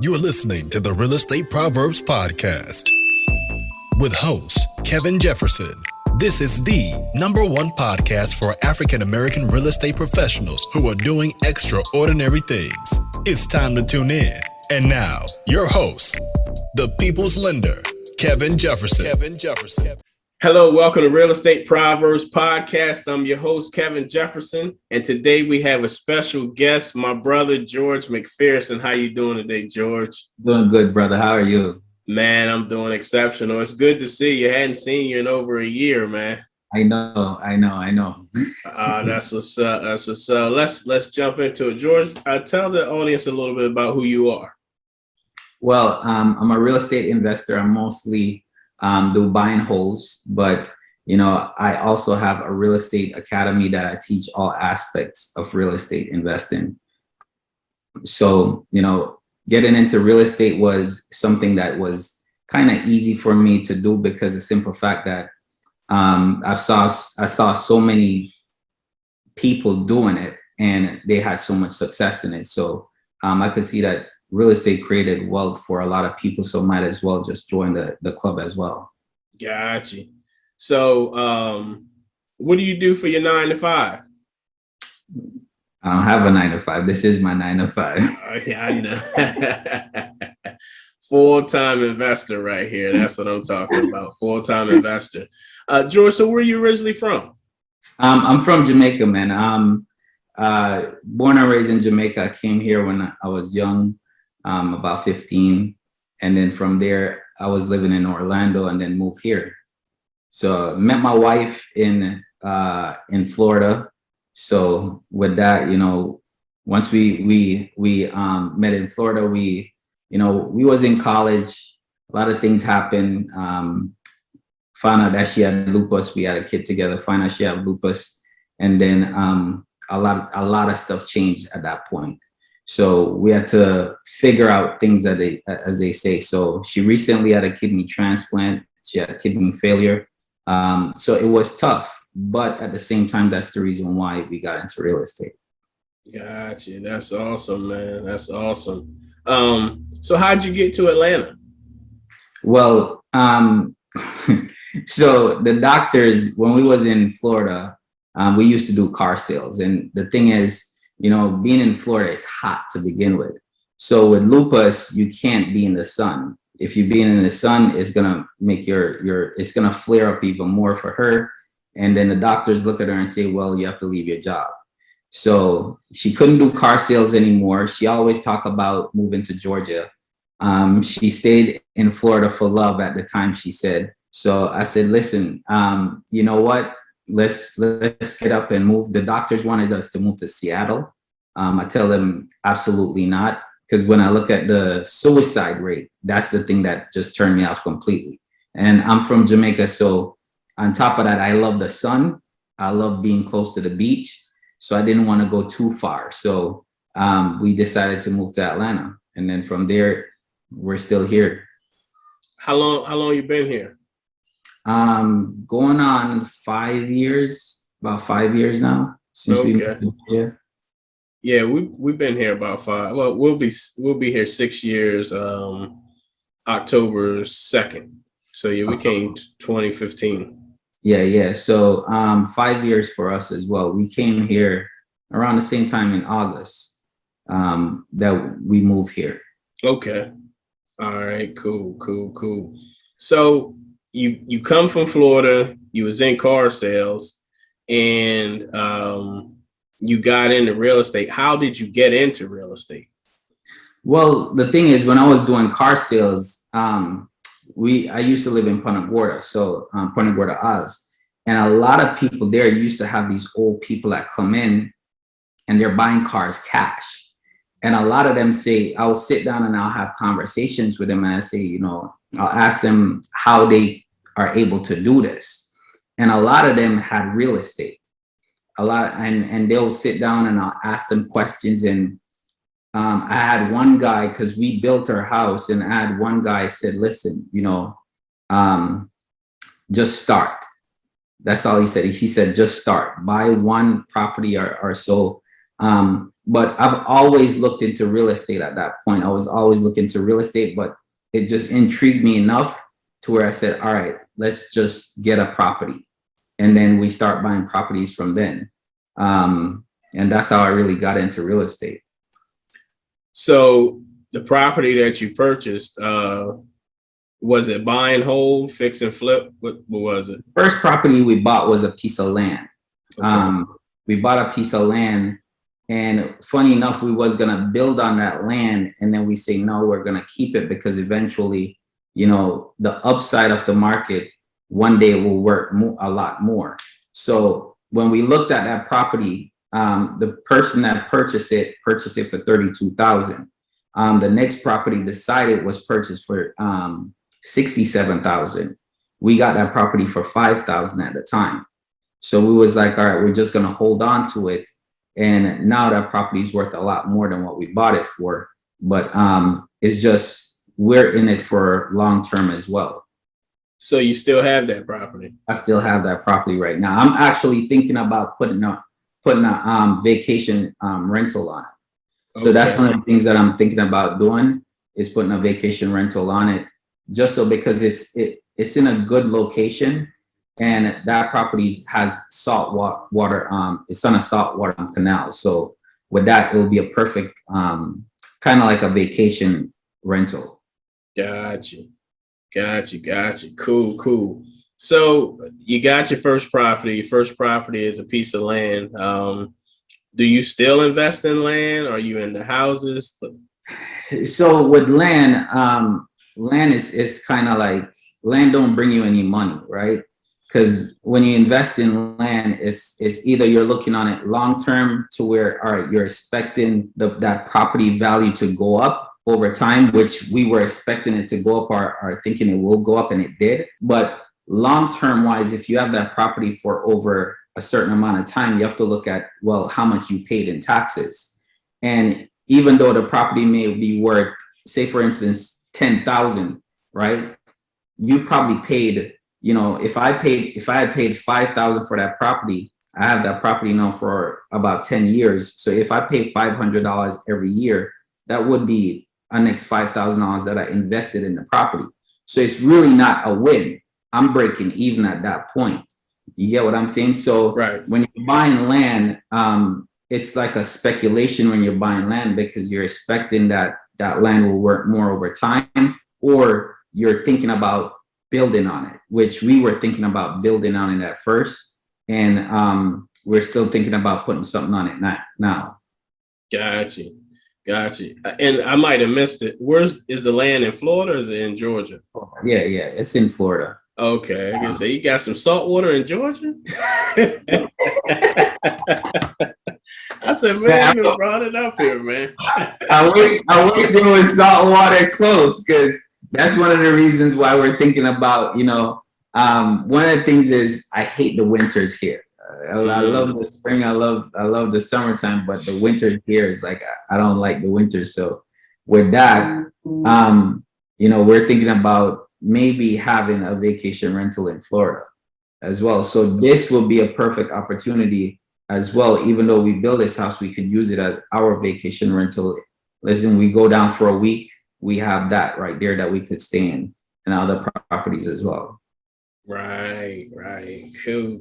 You're listening to the Real Estate Proverbs Podcast with host Kevin Jefferson. This is the number one podcast for African American real estate professionals who are doing extraordinary things. It's time to tune in. And now, your host, the People's Lender, Kevin Jefferson. Hello, welcome to Real Estate Proverbs Podcast. I'm your host, Kevin Jefferson, and today we have a special guest, my brother, George McPherson. How you doing today, George? Doing good, brother. How are you? Man, I'm doing exceptional. It's good to see you. Hadn't seen you in over a year, man. I know. That's what's up. Let's jump into it. George, tell the audience a little bit about who you are. Well, I'm a real estate investor. I mostly do buy and holds, but I also have a real estate academy that I teach all aspects of real estate investing. So, getting into real estate was something that was kind of easy for me to do because the simple fact that I saw so many people doing it and they had so much success in it. So I could see that real estate created wealth for a lot of people, so might as well just join the club as well. Gotcha. So what do you do for your 9 to 5? I don't have a 9 to 5. This is my 9 to 5. Yeah, I know. Full-time investor right here. That's what I'm talking about. Full-time investor. George, so where are you originally from? I'm from Jamaica, man. Born and raised in Jamaica. I came here when I was young. About 15, and then from there I was living in Orlando and then moved here. So met my wife in Florida. So with that, once we met in Florida, we was in college. A lot of things happened. Found out that she had lupus. We had a kid together. Found out she had lupus, and then a lot of stuff changed at that point. So we had to figure out things as they say. So she recently had a kidney transplant. She had kidney failure. So it was tough, but at the same time, that's the reason why we got into real estate. Gotcha. That's awesome, man. That's awesome. So how'd you get to Atlanta? Well, so the doctors, when we was in Florida, we used to do car sales. And the thing is, being in Florida is hot to begin with. So with lupus, you can't be in the sun. If you're being in the sun, it's gonna make it's gonna flare up even more for her. And then the doctors look at her and say, well, you have to leave your job. So she couldn't do car sales anymore. She always talked about moving to Georgia. She stayed in Florida for love at the time, she said. So I said, listen, you know what? Let's get up and move. The doctors wanted us to move to Seattle. I tell them absolutely not, because when I look at the suicide rate, that's the thing that just turned me off completely. And I'm from Jamaica, so on top of that, I love the sun. I love being close to the beach, so I didn't want to go too far. So we decided to move to Atlanta, and then from there, we're still here. How long you been here? Going on 5 years, about 5 years now since we moved here. Yeah, we've been here about 5. Well, we'll be here 6 years, October 2nd. So yeah, we came 2015. Yeah. So 5 years for us as well. We came here around the same time in August that we moved here. Okay. All right, cool. So you come from Florida, you was in car sales, and you got into real estate. How did you get into real estate? Well, the thing is, when I was doing car sales, I used to live in Punta Gorda, so Punta Gorda, Oz, and a lot of people there used to have these old people that come in and they're buying cars cash. And a lot of them say, I'll sit down and I'll have conversations with them, and I say, I'll ask them how they are able to do this. And a lot of them had real estate. And they'll sit down and I'll ask them questions. And I had one guy, because we built our house, and I had one guy said, listen, just start. That's all he said. He said, just start. Buy one property or so. But I've always looked into real estate at that point. I was always looking into real estate, but it just intrigued me enough to where I said, all right, let's just get a property. And then we start buying properties from then. And that's how I really got into real estate. So the property that you purchased, was it buy and hold, fix and flip? What was it? First property we bought was a piece of land. Okay. We bought a piece of land, and funny enough, we was gonna build on that land, and then we say, no, we're gonna keep it because eventually, you know, the upside of the market one day will work a lot more. So when we looked at that property, the person that purchased it for $32,000. The next property beside it was purchased for $67,000. We got that property for $5,000 at the time. So we was like, all right, we're just gonna hold on to it. And now that property is worth a lot more than what we bought it for. But it's just, we're in it for long term as well. So you still have that property? I still have that property right now. I'm actually thinking about putting a vacation rental on it. So that's one of the things that I'm thinking about doing, is putting a vacation rental on it, just so, because it's in a good location, and that property has salt water. It's on a saltwater canal. So with that, it will be a perfect kind of like a vacation rental. Gotcha. Cool. So you got your first property. Your first property is a piece of land. Do you still invest in land? Are you into houses? So with land, land is kind of like, land don't bring you any money, right? Because when you invest in land, it's either you're looking on it long term to where, all right, you're expecting that property value to go up over time, which we were expecting it to go up, or thinking it will go up, and it did. But long term wise, if you have that property for over a certain amount of time, you have to look at, well, how much you paid in taxes. And even though the property may be worth, say for instance, 10,000, right? You probably paid, you know, if I had paid 5,000 for that property, I have that property now for about 10 years. So if I pay $500 every year, that would be a next $5,000 that I invested in the property. So it's really not a win. I'm breaking even at that point. You get what I'm saying? So right. When you're buying land, it's like a speculation when you're buying land, because you're expecting that land will work more over time, or you're thinking about building on it, which we were thinking about building on it at first. And we're still thinking about putting something on it now. Gotcha. And I might have missed it. Is the land in Florida, or is it in Georgia? Yeah, it's in Florida. Okay, I can say you got some salt water in Georgia. I said, man, you brought it up here, man. I wish there was salt water close, because that's one of the reasons why we're thinking about, you know, one of the things is I hate the winters here. I love the spring. I love the summertime, but the winter here is like, I don't like the winter. So with that, you know, we're thinking about maybe having a vacation rental in Florida as well. So this will be a perfect opportunity as well. Even though we build this house, we could use it as our vacation rental. Listen, we go down for a week, we have that right there that we could stay in, and other properties as well. Right.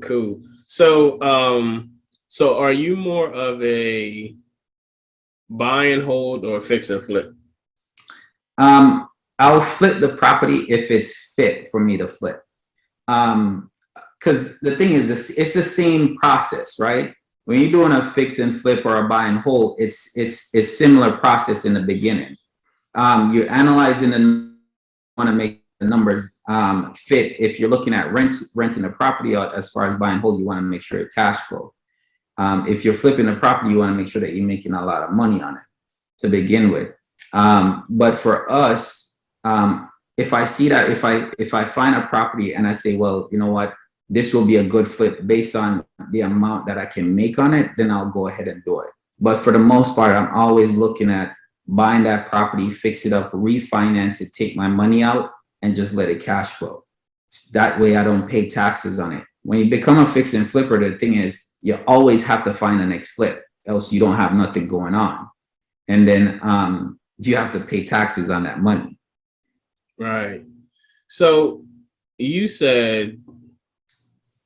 Cool. So are you more of a buy and hold or fix and flip? I'll flip the property if it's fit for me to flip. Because the thing is, it's the same process, right? When you're doing a fix and flip or a buy and hold, it's similar process in the beginning. You're analyzing and want to make the numbers fit. If you're looking at renting a property out, as far as buy and hold, you want to make sure it's cash flow. If you're flipping a property, you want to make sure that you're making a lot of money on it to begin with. But for us, if I see that, if I find a property and I say, well, you know what, this will be a good flip based on the amount that I can make on it, then I'll go ahead and do it. But for the most part, I'm always looking at buying that property, fix it up, refinance it, take my money out, and just let it cash flow. That way I don't pay taxes on it. When you become a fix and flipper, the thing is, you always have to find the next flip. else you don't have nothing going on. And then you have to pay taxes on that money. Right. So you said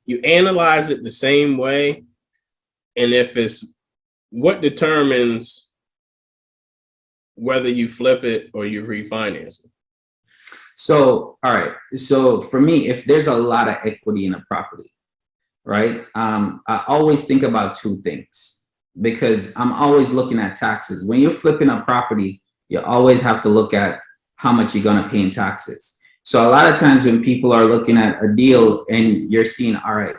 you analyze it the same way. And if it's what determines whether you flip it or you refinance it? So, all right. So for me, if there's a lot of equity in a property, right? I always think about two things because I'm always looking at taxes. When you're flipping a property, you always have to look at how much you're going to pay in taxes. So a lot of times when people are looking at a deal and you're seeing, all right,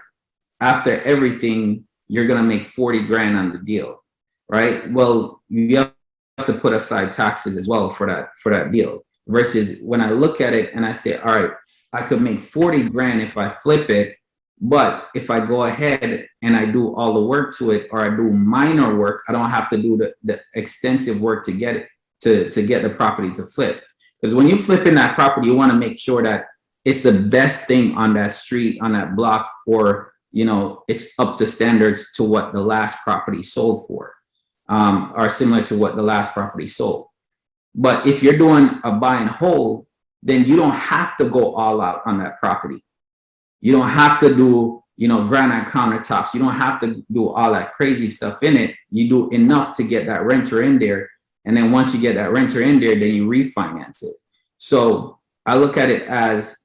after everything, you're going to make 40 grand on the deal, right? Well, you have to put aside taxes as well for that deal. Versus when I look at it and I say, all right, I could make 40 grand if I flip it, but if I go ahead and I do all the work to it, or I do minor work, I don't have to do the extensive work to get it to get the property to flip. Because when you flip in that property, you want to make sure that it's the best thing on that street, on that block, or it's up to standards to what the last property sold for, or similar to what the last property sold. But if you're doing a buy and hold, then you don't have to go all out on that property. You don't have to do, granite countertops. You don't have to do all that crazy stuff in it. You do enough to get that renter in there. And then once you get that renter in there, then you refinance it. So I look at it as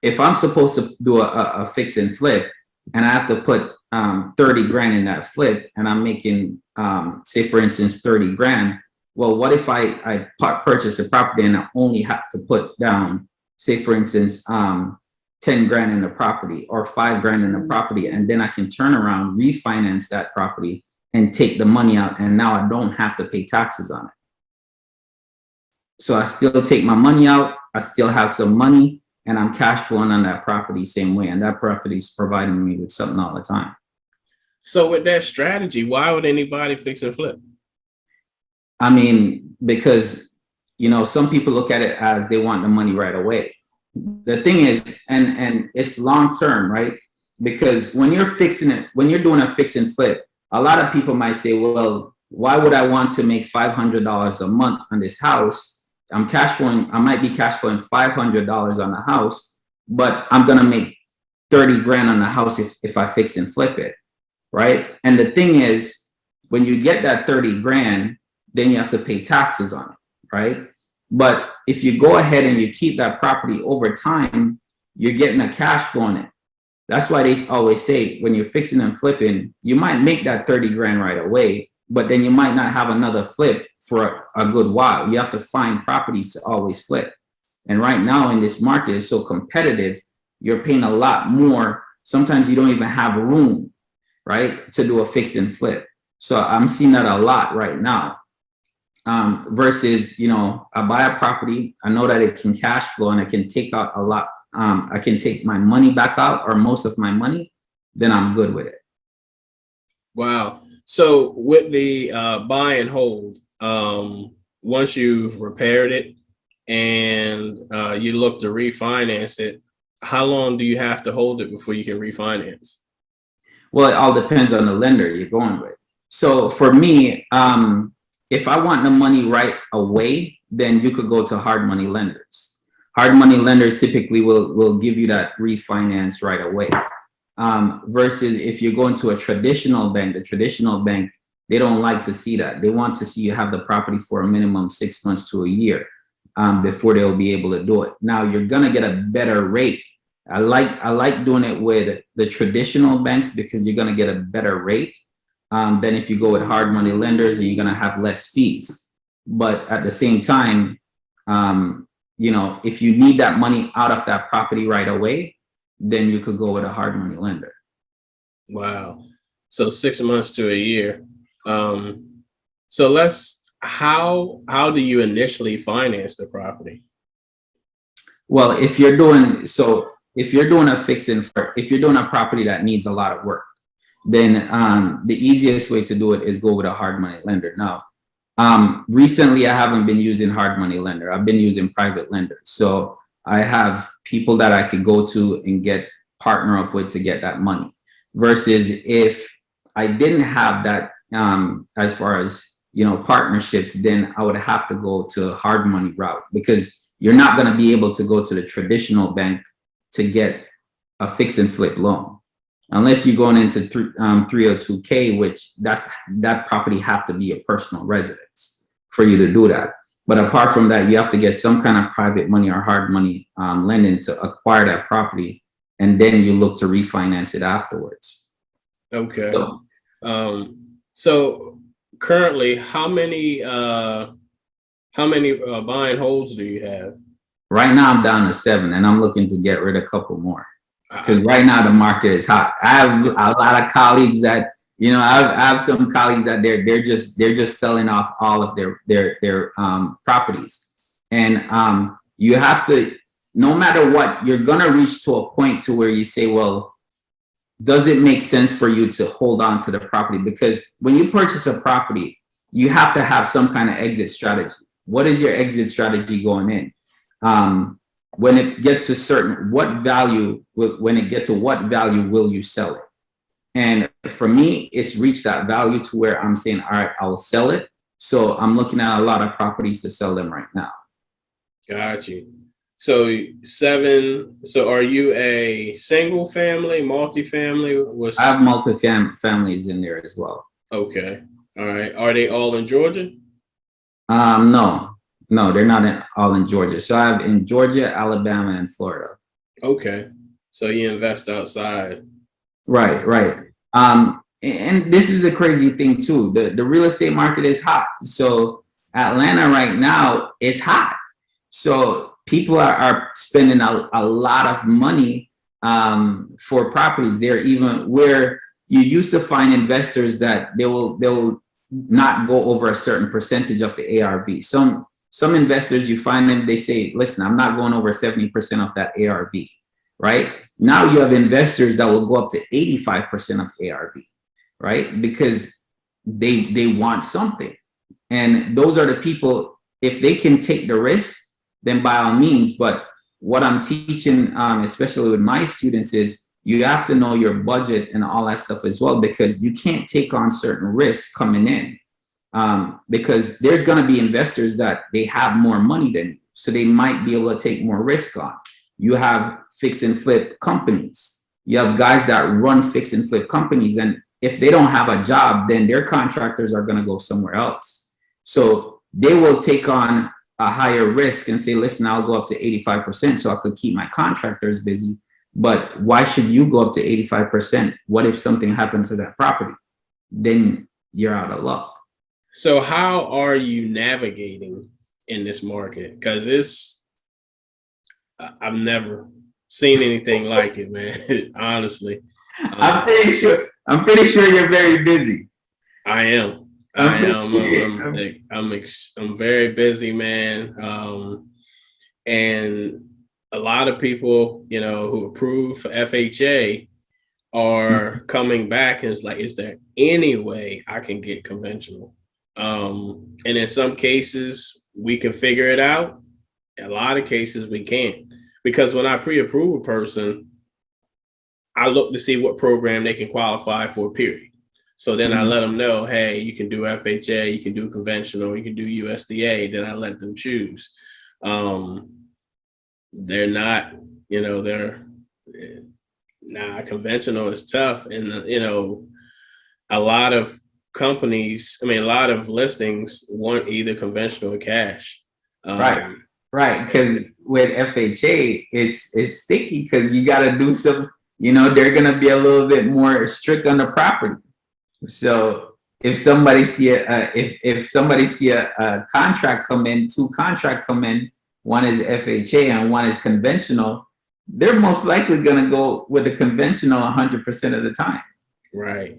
if I'm supposed to do a fix and flip and I have to put 30 grand in that flip and I'm making, say, for instance, 30 grand. Well, what if I purchase a property and I only have to put down, say, for instance, 10 grand in the property or 5 grand in the property, and then I can turn around, refinance that property and take the money out. And now I don't have to pay taxes on it. So I still take my money out. I still have some money and I'm cash flowing on that property same way. And that property is providing me with something all the time. So with that strategy, why would anybody fix and flip? I mean, because, some people look at it as they want the money right away. The thing is, and it's long term, right? Because when you're doing a fix and flip, a lot of people might say, well, why would I want to make $500 a month on this house? I might be cash flowing $500 on the house, but I'm going to make 30 grand on the house if I fix and flip it, right? And the thing is, when you get that 30 grand, then you have to pay taxes on it, right? But if you go ahead and you keep that property over time, you're getting a cash flow on it. That's why they always say when you're fixing and flipping, you might make that 30 grand right away, but then you might not have another flip for a good while. You have to find properties to always flip. And right now in this market, it's so competitive, you're paying a lot more. Sometimes you don't even have room, right, to do a fix and flip. So I'm seeing that a lot right now. Versus, I buy a property, I know that it can cash flow and I can take out a lot. I can take my money back out or most of my money, then I'm good with it. Wow. So with the buy and hold, once you've repaired it and you look to refinance it, how long do you have to hold it before you can refinance? Well, it all depends on the lender you're going with. So for me, if I want the money right away, then you could go to hard money lenders. Hard money lenders typically will give you that refinance right away. Versus if you're going to a traditional bank, the traditional bank, they don't like to see that. They want to see you have the property for a minimum 6 months to a year before they'll be able to do it. Now you're gonna get a better rate. I like doing it with the traditional banks because you're gonna get a better rate than if you go with hard money lenders and you're gonna have less fees. But at the same time, if you need that money out of that property right away, then you could go with a hard money lender. Wow. So 6 months to a year. So how do you initially finance the property? Well, if you're doing a fix and flip, if you're doing a property that needs a lot of work, then the easiest way to do it is go with a hard money lender. Now, recently I haven't been using hard money lender. I've been using private lenders. So I have people that I could go to and partner up with to get that money. Versus if I didn't have that as far as, partnerships, then I would have to go to a hard money route, because you're not going to be able to go to the traditional bank to get a fix and flip loan unless you're going into 302K, which that property have to be a personal residence for you to do that. But apart from that, you have to get some kind of private money or hard money lending to acquire that property, and then you look to refinance it afterwards. Okay. So currently, how many buy and holds do you have? Right now, I'm down to 7, and I'm looking to get rid of a couple more, because right now the market is hot. I have a lot of colleagues that, I have some colleagues that they're just selling off all of their properties, and you have to, no matter what, you're gonna reach to a point to where you say, well, does it make sense for you to hold on to the property? Because when you purchase a property, you have to have some kind of exit strategy. What is your exit strategy going in? When it gets to what value will you sell it? And for me, it's reached that value to where I'm saying, all right, I'll sell it. So I'm looking at a lot of properties to sell them right now. Got you. So 7. So are you a single family, multifamily? I have multi-families in there as well. Okay. All right. Are they all in Georgia? No, they're not all in Georgia. So I have in Georgia, Alabama, and Florida. Okay. So you invest outside. Right. And this is a crazy thing too. The real estate market is hot. So Atlanta right now is hot. So people are spending a lot of money for properties. They're even where you used to find investors that they will not go over a certain percentage of the ARV. Some investors, you find them, they say, listen, I'm not going over 70% of that ARV, right? Now you have investors that will go up to 85% of ARV, right? Because they want something. And those are the people, if they can take the risk, then by all means. But what I'm teaching, especially with my students, is you have to know your budget and all that stuff as well, because you can't take on certain risks coming in. Because there's going to be investors that they have more money than you, so they might be able to take more risk on. You have fix and flip companies. You have guys that run fix and flip companies, and if they don't have a job, then their contractors are going to go somewhere else. So they will take on a higher risk and say, listen, I'll go up to 85% so I could keep my contractors busy. But why should you go up to 85%? What if something happened to that property? Then you're out of luck. So how are you navigating in this market? Because I've never seen anything like it, man. Honestly, I'm pretty sure you're very busy. I am. I'm very busy, man. And a lot of people, who approve for FHA are coming back and it's like, is there any way I can get conventional? And in some cases we can figure it out. In a lot of cases we can't, because when I pre-approve a person, I look to see what program they can qualify for, period. So then I let them know, hey, you can do FHA, you can do conventional, you can do USDA. Then I let them choose. They're not, conventional is tough. And, a lot of companies, a lot of listings want either conventional or cash. Right. Because with FHA, it's sticky, because you got to do some, they're going to be a little bit more strict on the property. So if somebody see a contract come in, 2 contract come in, one is FHA and one is conventional, they're most likely going to go with the conventional 100% of the time. Right.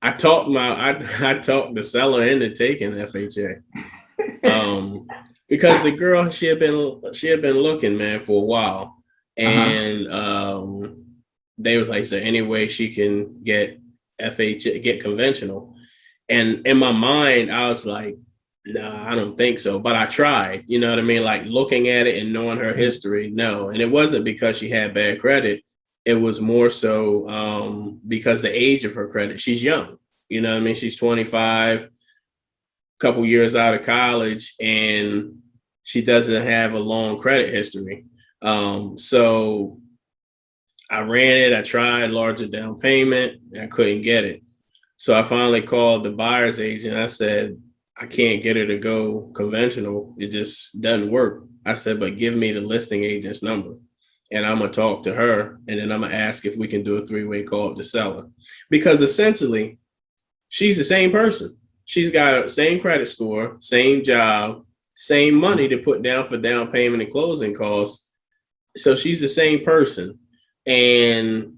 I talked the seller into taking FHA, because the girl, she had been looking, man, for a while, and they was like, is there any way she can get FHA, get conventional? And in my mind, I was like, nah, I don't think so. But I tried, you know what I mean? Like looking at it and knowing her history, no. And it wasn't because she had bad credit. It was more so because the age of her credit. She's young. You know what I mean? She's 25, a couple years out of college, and she doesn't have a long credit history. So I ran it. I tried larger down payment. And I couldn't get it. So I finally called the buyer's agent. I said, I can't get her to go conventional. It just doesn't work. I said, but give me the listing agent's number. And I'm going to talk to her. And then I'm going to ask if we can do a 3-way call with the seller. Because essentially, she's the same person. She's got a same credit score, same job, same money to put down for down payment and closing costs. So she's the same person. And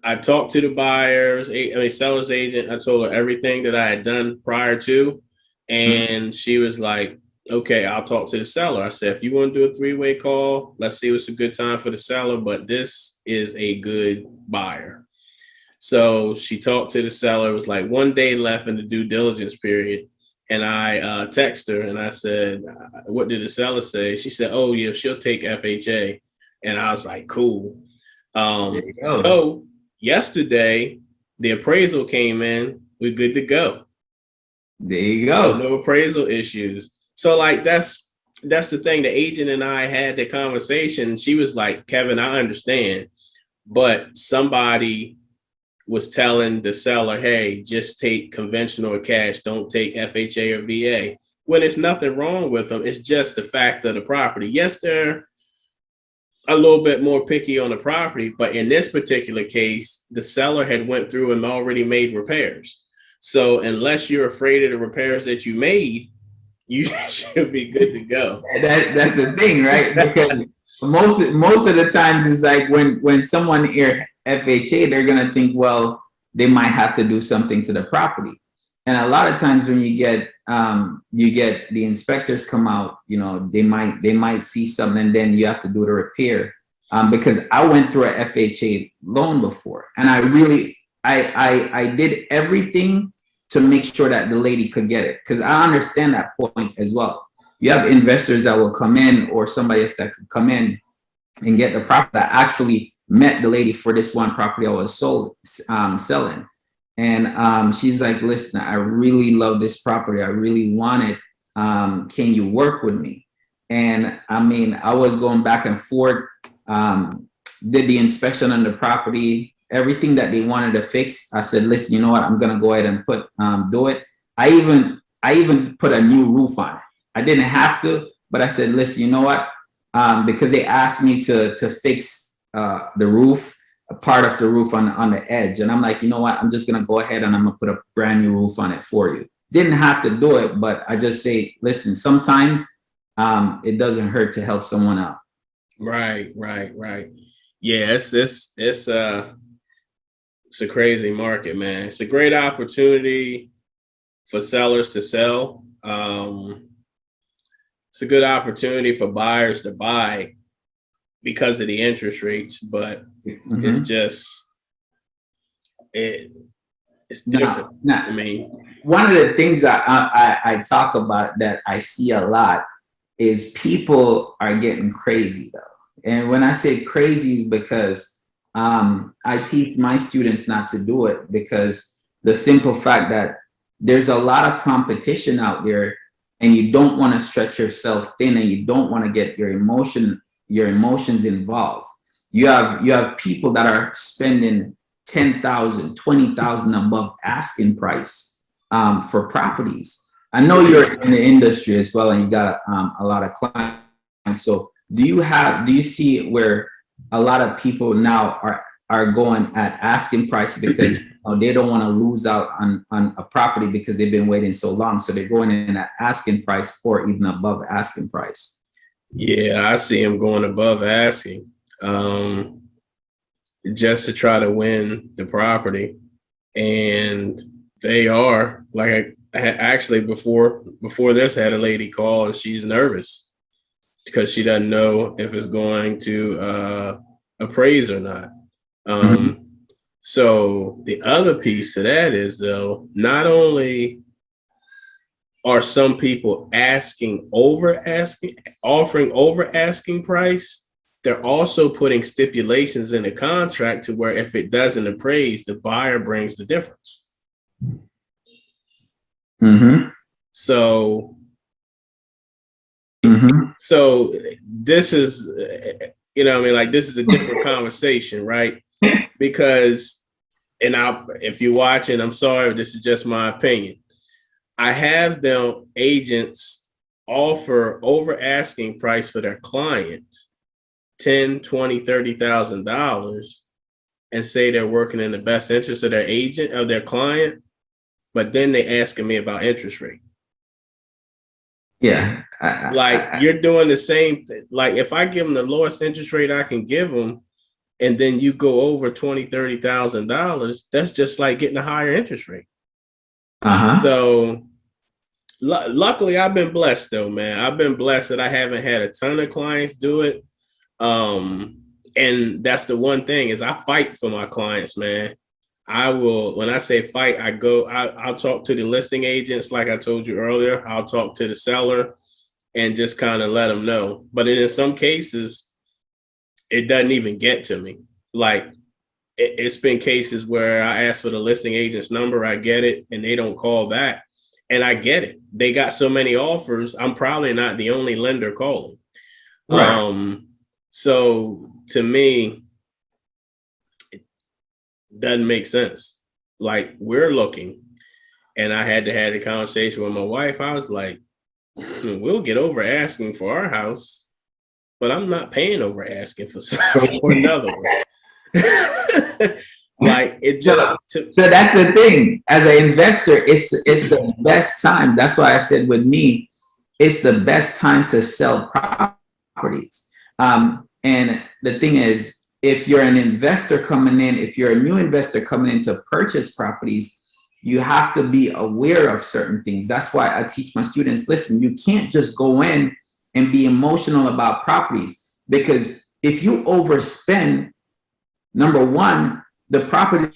I talked to the seller's agent. I told her everything that I had done prior to. And she was like, okay, I'll talk to the seller. I said, if you want to do a 3-way call, let's see what's a good time for the seller. But this is a good buyer. So she talked to the seller. It was like 1 day left in the due diligence period. And I texted her and I said, what did the seller say? She said, oh, yeah, she'll take FHA. And I was like, cool. So yesterday, the appraisal came in. We're good to go. There you go. So no appraisal issues. So like that's the thing. The agent and I had the conversation. She was like, Kevin, I understand, but somebody was telling the seller, hey, just take conventional or cash. Don't take FHA or VA. When there's nothing wrong with them. It's just the fact of the property. Yes, they're a little bit more picky on the property, but in this particular case, the seller had went through and already made repairs. So unless you're afraid of the repairs that you made, you should be good to go. That's the thing, right? Because most of the times it's like when someone hear FHA, they're gonna think, well, they might have to do something to the property. And a lot of times when you get the inspectors come out, you know, they might see something and then you have to do the repair. Because I went through a FHA loan before, and I did everything to make sure that the lady could get it, because I understand that point as well. You have investors that will come in, or somebody else that could come in and get the property. That actually met the lady for this one property I was selling. And she's like, listen, I really love this property. I really want it. Can you work with me? And I mean, I was going back and forth, did the inspection on the property, everything that they wanted to fix. I said, listen, you know what? I'm going to go ahead and do it. I even put a new roof on it. I didn't have to, but I said, listen, you know what? Because they asked me to fix the roof, a part of the roof on the edge. And I'm like, you know what? I'm just going to go ahead and I'm going to put a brand new roof on it for you. Didn't have to do it, but I just say, listen, sometimes it doesn't hurt to help someone out. Right. Yeah, it's a crazy market, man. It's a great opportunity for sellers to sell. It's a good opportunity for buyers to buy because of the interest rates, but it's just it's different. I mean, one of the things that I talk about that I see a lot is people are getting crazy though. And when I say crazy is because I teach my students not to do it, because the simple fact that there's a lot of competition out there and you don't want to stretch yourself thin and you don't want to get your emotions involved. You have people that are spending $10,000, $20,000 above asking price for properties. I know you're in the industry as well and you got a lot of clients. So do you see where a lot of people now are going at asking price because they don't want to lose out on a property because they've been waiting so long? So they're going in at asking price or even above asking price. Yeah, I see them going above asking just to try to win the property. And they are like, actually before this, I had a lady call and she's nervous because she doesn't know if it's going to appraise or not. So the other piece to that is, though, not only are some people offering over asking price, they're also putting stipulations in the contract to where if it doesn't appraise, the buyer brings the difference. Mm-hmm. So, Mm-hmm. so this is, like this is a different conversation, right? Because, if you're watching, I'm sorry, this is just my opinion. I have them agents offer over asking price for their client, 10, 20, $30,000, and say they're working in the best interest of their agent, of their client, but then they asking me about interest rate. Yeah. Like, you're doing the same thing. Like, if I give them the lowest interest rate I can give them, and then you go over $20,000, $30,000, that's just like getting a higher interest rate. Uh-huh. So luckily I've been blessed though, man. I've been blessed that I haven't had a ton of clients do it. And that's the one thing is I fight for my clients, man. I will, when I say fight, I'll talk to the listing agents. Like I told you earlier, I'll talk to the seller and just kind of let them know. But in some cases, it doesn't even get to me. Like, it's been cases where I ask for the listing agent's number, I get it, and they don't call back. And I get it. They got so many offers. I'm probably not the only lender calling. Right. So to me, it doesn't make sense. Like, we're looking, and I had to have a conversation with my wife. I was like, we'll get over asking for our house, but I'm not paying over asking for another one. Like, it just so that's the thing. As an investor, it's the best time. That's why I said with me, it's the best time to sell properties. And the thing is, if you're an investor coming in, if you're a new investor coming in to purchase properties, you have to be aware of certain things. That's why I teach my students, listen, you can't just go in and be emotional about properties, because if you overspend, number one, the property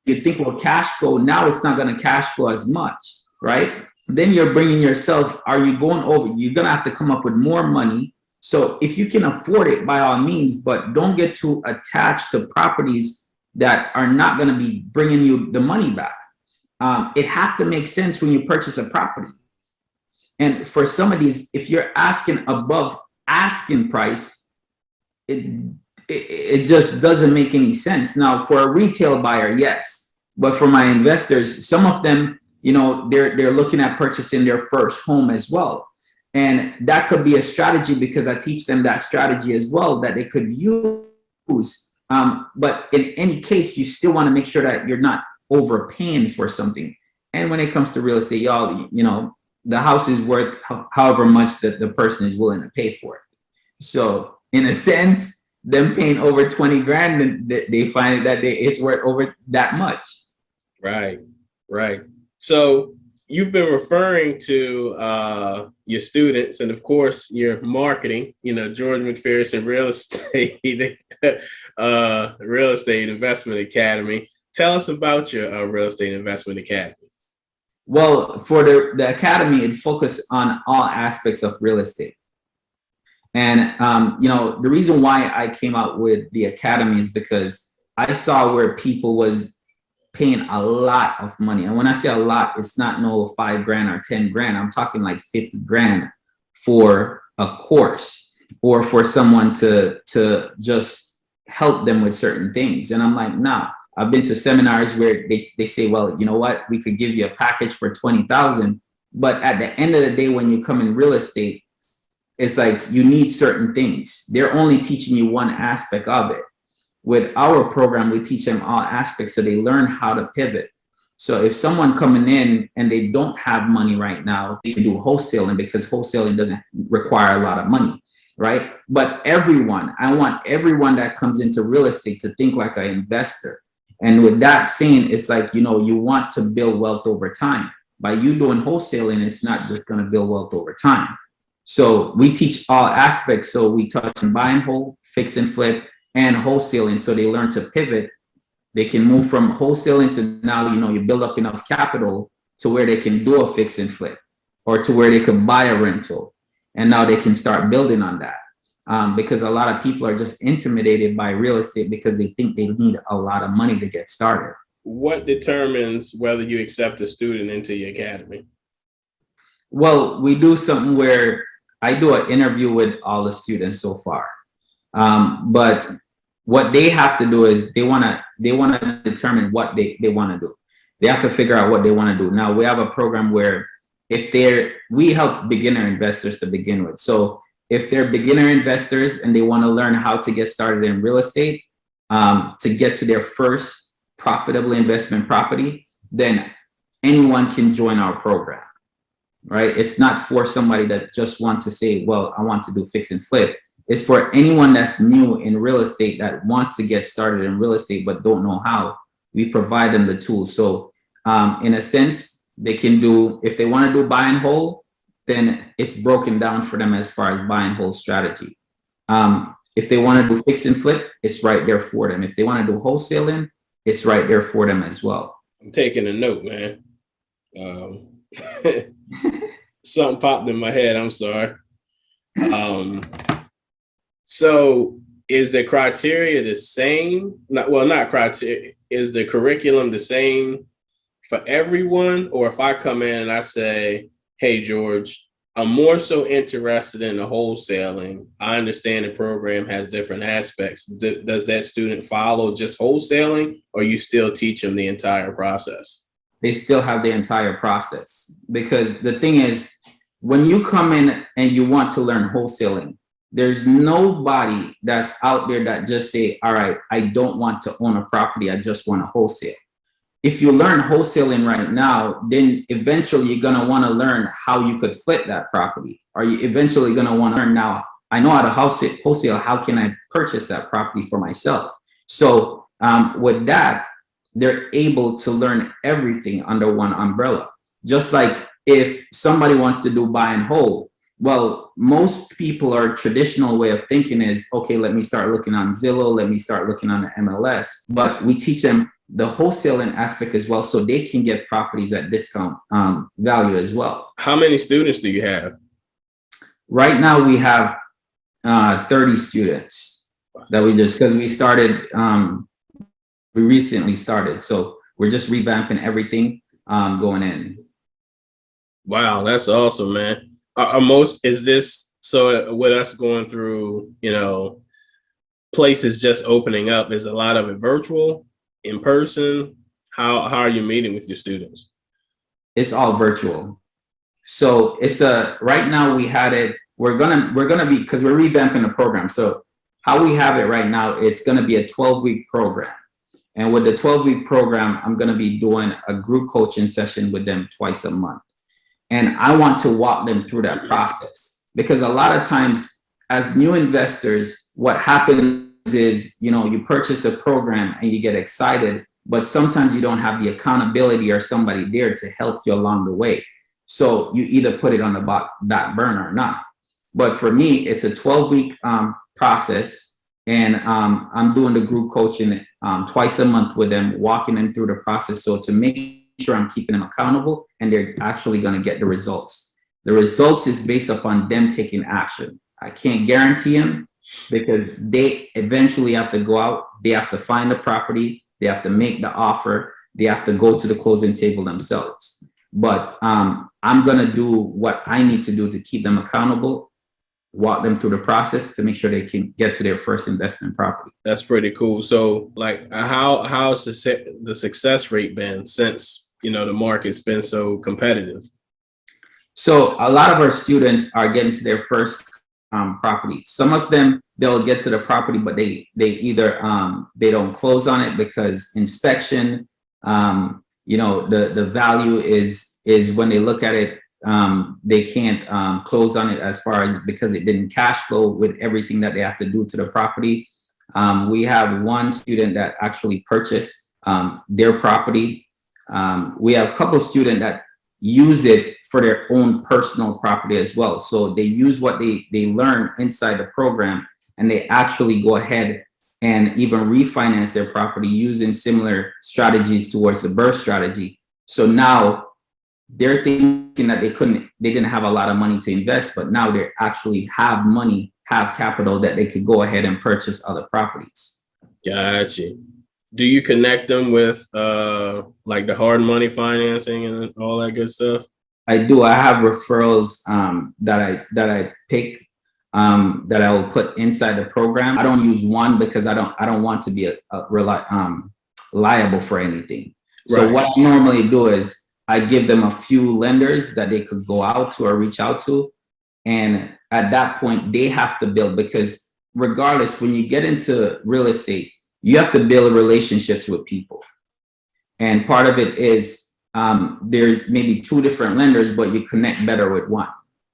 you think will cash flow, now it's not going to cash flow as much, right? Then you're bringing yourself, are you going over? You're going to have to come up with more money. So if you can afford it, by all means, but don't get too attached to properties that are not going to be bringing you the money back. It has to make sense when you purchase a property. And for some of these, if you're asking above asking price, it just doesn't make any sense. Now, for a retail buyer, yes, but for my investors, some of them, they're looking at purchasing their first home as well, and that could be a strategy, because I teach them that strategy as well that they could use. But in any case, you still want to make sure that you're not overpaying for something. And when it comes to real estate, y'all, the house is worth however much that the person is willing to pay for it. So in a sense, them paying over 20 grand, they find that it's worth over that much. Right. So you've been referring to your students, and of course your marketing, George McPherson Real Estate, Real Estate Investment Academy. Tell us about your Real Estate Investment Academy. Well, for the academy, it focuses on all aspects of real estate. And, the reason why I came out with the academy is because I saw where people was paying a lot of money. And when I say a lot, it's not no 5 grand or 10 grand. I'm talking like 50 grand for a course, or for someone to just help them with certain things. And I'm like, nah. I've been to seminars where they say, well, you know what, we could give you a package for 20,000. But at the end of the day, when you come in real estate, it's like you need certain things. They're only teaching you one aspect of it. With our program, we teach them all aspects, so they learn how to pivot. So if someone coming in and they don't have money right now, they can do wholesaling, because wholesaling doesn't require a lot of money, right? But I want everyone that comes into real estate to think like an investor. And with that saying, it's like, you want to build wealth over time. By you doing wholesaling, it's not just going to build wealth over time. So we teach all aspects. So we touch on buy and hold, fix and flip, and wholesaling. So they learn to pivot. They can move from wholesaling to now, you build up enough capital to where they can do a fix and flip, or to where they can buy a rental. And now they can start building on that. Because a lot of people are just intimidated by real estate because they think they need a lot of money to get started. what determines whether you accept a student into your academy? Well, we do something where I do an interview with all the students so far. But what they have to do is they want to determine what they want to do. They have to figure out what they want to do. Now we have a program where we help beginner investors to begin with. So if they're beginner investors and they want to learn how to get started in real estate, to get to their first profitable investment property, then anyone can join our program, right? It's not for somebody that just wants to say, well, I want to do fix and flip. It's for anyone that's new in real estate that wants to get started in real estate but don't know how. We provide them the tools. So in a sense, they can do, if they want to do buy and hold, then it's broken down for them as far as buy and hold strategy. If they want to do fix and flip, it's right there for them. If they want to do wholesaling, it's right there for them as well. I'm taking a note, man. Something popped in my head. I'm sorry. So is the criteria the same? Not criteria. Is the curriculum the same for everyone? Or if I come in and I say, hey, George, I'm more so interested in the wholesaling. I understand the program has different aspects. Does that student follow just wholesaling, or you still teach them the entire process? They still have the entire process, because the thing is, when you come in and you want to learn wholesaling, there's nobody that's out there that just say, all right, I don't want to own a property, I just want to wholesale. If you learn wholesaling right now, then eventually you're going to want to learn how you could flip that property. Are you eventually going to want to learn, now I know how to wholesale, how can I purchase that property for myself? So with that, they're able to learn everything under one umbrella. Just like if somebody wants to do buy and hold, well, most people, are traditional way of thinking is, okay, let me start looking on Zillow, let me start looking on the MLS. But we teach them the wholesaling aspect as well, so they can get properties at discount value as well. How many students do you have? Right now we have 30 students that because we started, we recently started. So we're just revamping everything going in. Wow, that's awesome, man. So with us going through, places just opening up, is a lot of it virtual, in person? How are you meeting with your students? It's all virtual. So it's right now we had it, we're gonna be, because we're revamping the program. So how we have it right now, it's gonna be a 12-week program. And with the 12-week program, I'm gonna be doing a group coaching session with them twice a month. And I want to walk them through that process, because a lot of times as new investors, what happens is, you purchase a program and you get excited, but sometimes you don't have the accountability or somebody there to help you along the way. So you either put it on the back burner or not. But for me, it's a 12-week process, and I'm doing the group coaching twice a month with them, walking them through the process. So to make sure I'm keeping them accountable and they're actually going to get the results. The results is based upon them taking action. I can't guarantee them, because they eventually have to go out, they have to find the property, they have to make the offer, they have to go to the closing table themselves. But I'm going to do what I need to do to keep them accountable, walk them through the process to make sure they can get to their first investment property. That's pretty cool. So like, how's the success rate been since, the market's been so competitive? So a lot of our students are getting to their first property. Some of them, they'll get to the property, but they either they don't close on it because inspection, the value is when they look at it, they can't close on it as far as, because it didn't cash flow with everything that they have to do to the property. We have one student that actually purchased their property. We have a couple of students that use it for their own personal property as well. So they use what they learn inside the program, and they actually go ahead and even refinance their property using similar strategies towards the burst strategy. So now they're thinking that they didn't have a lot of money to invest, but now they actually have money, have capital that they could go ahead and purchase other properties. Gotcha. Do you connect them with like the hard money financing and all that good stuff? I do. I have referrals that I pick that I will put inside the program. I don't use one because I don't want to be liable for anything. So Right. what I normally do is I give them a few lenders that they could go out to or reach out to, and at that point they have to build, because regardless, when you get into real estate, you have to build relationships with people, and part of it is there may be two different lenders, but you connect better with one.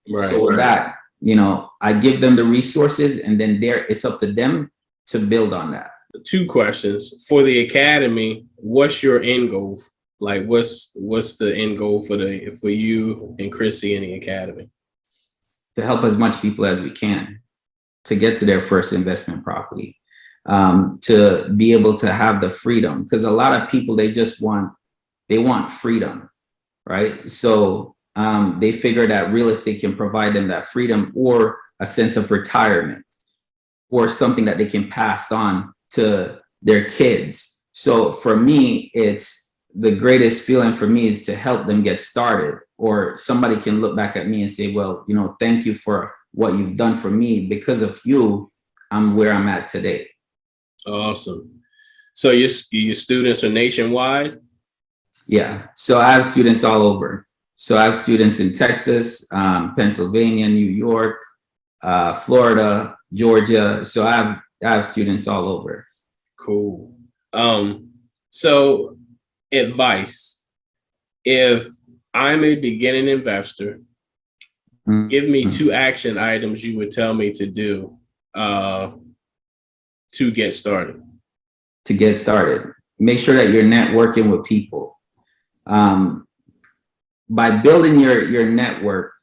Right. So with that, I give them the resources, and then it's up to them to build on that. 2 questions for the academy. What's your end goal? Like, what's the end goal for you and Chrissy in the academy? To help as much people as we can to get to their first investment property, to be able to have the freedom, because a lot of people, they want freedom, right? So they figure that real estate can provide them that freedom, or a sense of retirement, or something that they can pass on to their kids. So for me, it's the greatest feeling for me is to help them get started, or somebody can look back at me and say, well, thank you for what you've done for me. Because of you, I'm where I'm at today. Awesome. So your students are nationwide? Yeah. So I have students all over. So I have students in Texas, Pennsylvania, New York, Florida, Georgia. So I have students all over. Cool. So advice. If I'm a beginning investor, give me 2 action items you would tell me to do to get started. To get started, make sure that you're networking with people. By building your network,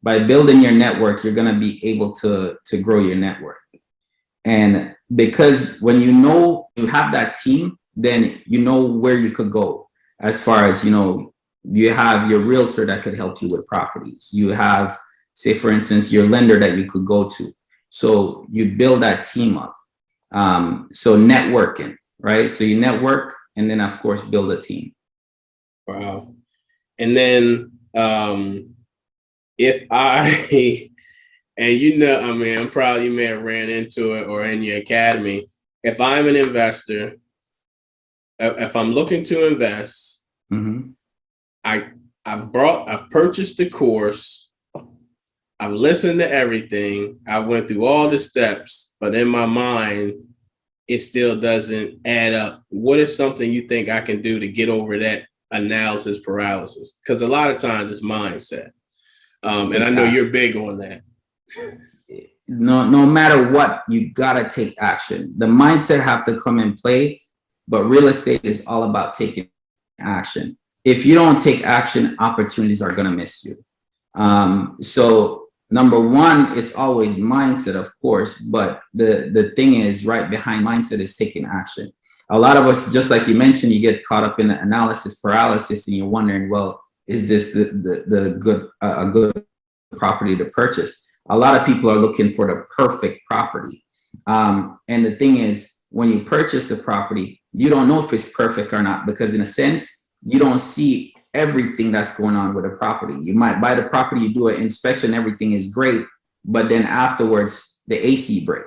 you're going to be able to grow your network. And because when you have that team, then you know where you could go, as far as, you have your realtor that could help you with properties. You have, say, for instance, your lender that you could go to. So you build that team up. So networking, right? So you network, and then of course build a team. Wow. And then if I and I'm probably, you may have ran into it or in your academy. If I'm an investor, if I'm looking to invest, I've purchased the course, I've listened to everything, I went through all the steps, but in my mind, it still doesn't add up. What is something you think I can do to get over that analysis paralysis? Because a lot of times it's mindset. And I know you're big on that. No matter what, you gotta take action. The mindset have to come in play, but real estate is all about taking action. If you don't take action, opportunities are gonna miss you. So number one is always mindset, of course, but the thing is, right behind mindset is taking action. A lot of us, just like you mentioned, you get caught up in the analysis paralysis, and you're wondering, well, is this a good property to purchase? A lot of people are looking for the perfect property. And the thing is, when you purchase a property, you don't know if it's perfect or not, because in a sense, you don't see everything that's going on with a property. You might buy the property, you do an inspection, everything is great, but then afterwards, the AC break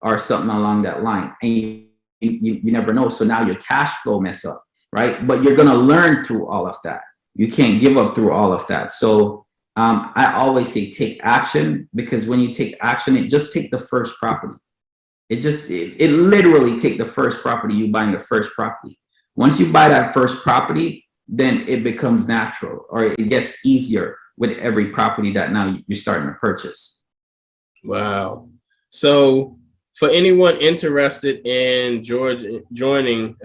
or something along that line, and you never know. So now your cash flow mess up, right? But you're gonna learn through all of that. You can't give up through all of that. So I always say take action, because when you take action, it just take the first property. It literally take the first property you buy in the first property. Once you buy that first property, then it becomes natural, or it gets easier with every property that now you're starting to purchase. Wow. So for anyone interested in joining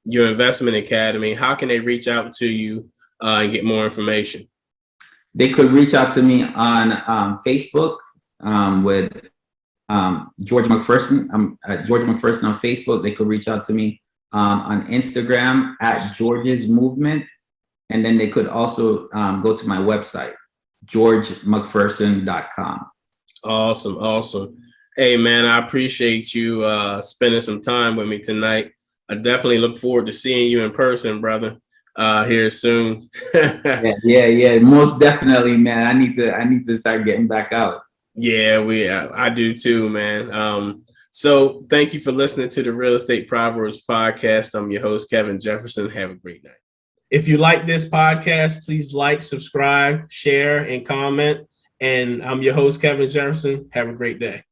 your investment academy, how can they reach out to you and get more information? They could reach out to me on Facebook with George McPherson. I'm at George McPherson on Facebook. They could reach out to me on Instagram at George's Movement. And then they could also go to my website, georgemcpherson.com. Awesome. Hey, man, I appreciate you spending some time with me tonight. I definitely look forward to seeing you in person, brother, here soon. Yeah. Most definitely, man. I need to start getting back out. Yeah, I do too, man. So thank you for listening to the Real Estate Proverbs podcast. I'm your host, Kevin Jefferson. Have a great night. If you like this podcast, please like, subscribe, share, and comment. And I'm your host, Kevin Jefferson. Have a great day.